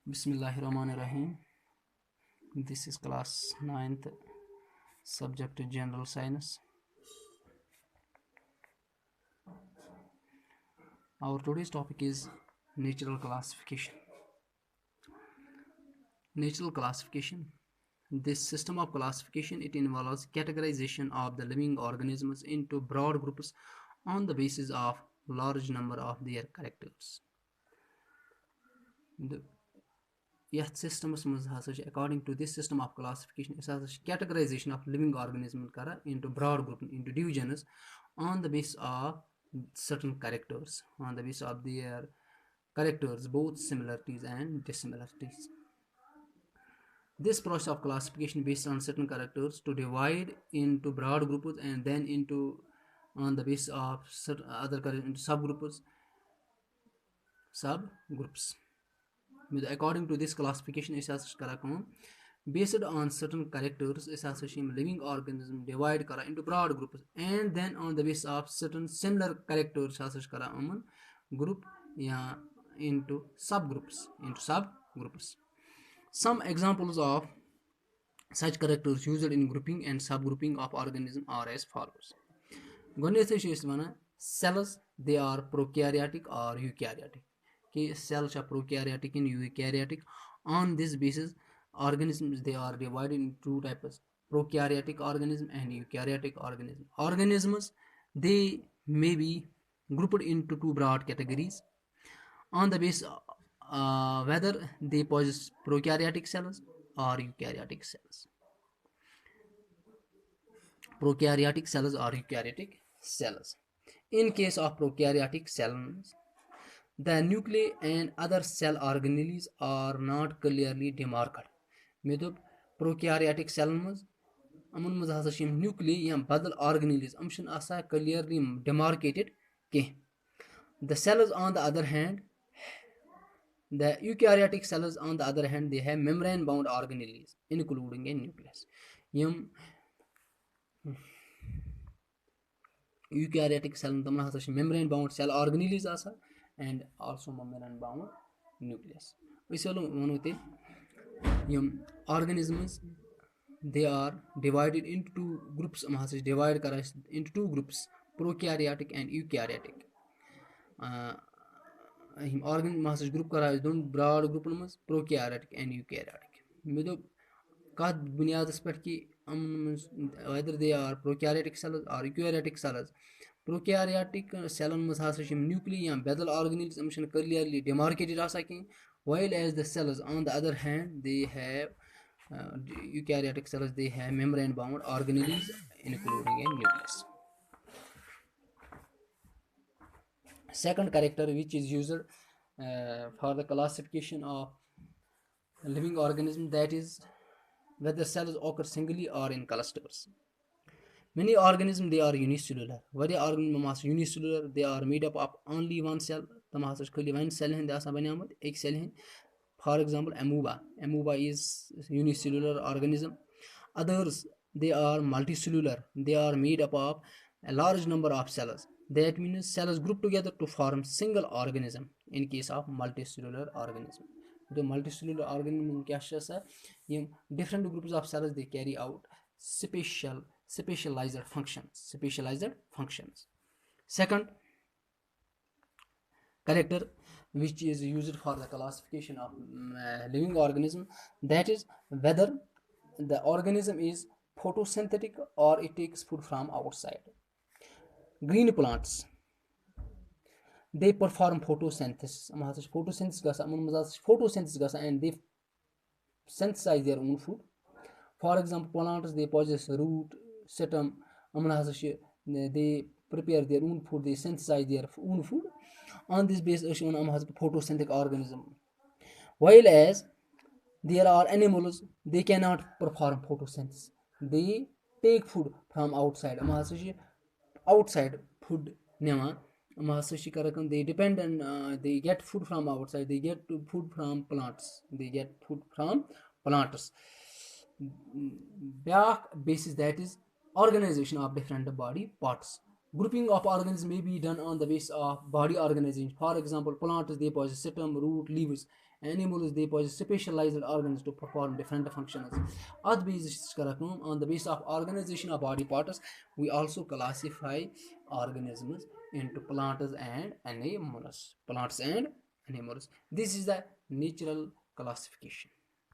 Bismillahirrahmanirrahim. This is class 9th, subject General Science. Our today's topic is natural classification. Natural classification. This system of classification, it involves categorization of the living organisms into broad groups on the basis of large number of their characters. Yath systems according to this system of classification, it has categorization of living organisms into broad groups, into divisions on the basis of certain characters, on the basis of their characters, both similarities and dissimilarities. This process of classification based on certain characters to divide into broad groups and then into on the basis of certain other into subgroups. According to this classification, is based on certain characters, living organism divide into broad groups and then on the basis of certain similar characters group into subgroups. Some examples of such characters used in grouping and subgrouping of organism are as follows. Cells, they are prokaryotic or eukaryotic. Cells are prokaryotic and eukaryotic. On this basis, organisms, they are divided into two types: prokaryotic organism and eukaryotic organism. Organisms, they may be grouped into two broad categories on the basis whether they possess prokaryotic cells or eukaryotic cells. Prokaryotic cells or eukaryotic cells. In case of prokaryotic cells, the nuclei and other cell organelles are not clearly demarcated. Prokaryotic cells, nuclei या बदल organelles clearly demarcated. The cells, on the other hand, the eukaryotic cells, on the other hand, they have membrane bound organelles including a nucleus. Eukaryotic cells membrane bound cell organelles and also membrane bound nucleus. Organisms, they are divided into two groups. Into two groups: prokaryotic and eukaryotic. Organ group broad group prokaryotic and eukaryotic. Whether they are prokaryotic cells or eukaryotic cells. Prokaryotic cells nuclei and bedel organelles clearly demarcated, while as the cells, on the other hand, they have eukaryotic cells, they have membrane bound organelles including a nucleus. Second character which is used for the classification of living organism, that is whether cells occur singly or in clusters. Many organisms, they are unicellular. Various organisms unicellular, they are made up of only one cell. One cell. For example, amoeba. Amoeba is unicellular organism. Others, they are multicellular. They are made up of a large number of cells. That means cells group together to form single organism in case of multicellular organism. The multicellular organism, different groups of cells, they carry out specialized functions. Second character which is used for the classification of living organism, that is whether the organism is photosynthetic or it takes food from outside. Green plants, they perform photosynthesis. Photosynthesis and they synthesize their own food. For example, plants, they possess root, stem, they prepare their own food, they synthesize their own food. On this basis, photosynthetic organism. While as there are animals, they cannot perform photosynthesis. They take food from outside. Outside food, they depend on they get food from outside. They get food from plants. Basis, that is organization of different body parts. Grouping of organs may be done on the basis of body organization. For example, plants, they possess stem, root, leaves, animals they possess specialized organs to perform different functions. At basis on the basis of organization of body parts, we also classify organisms into plants and animals. Plants and animals. This is the natural classification.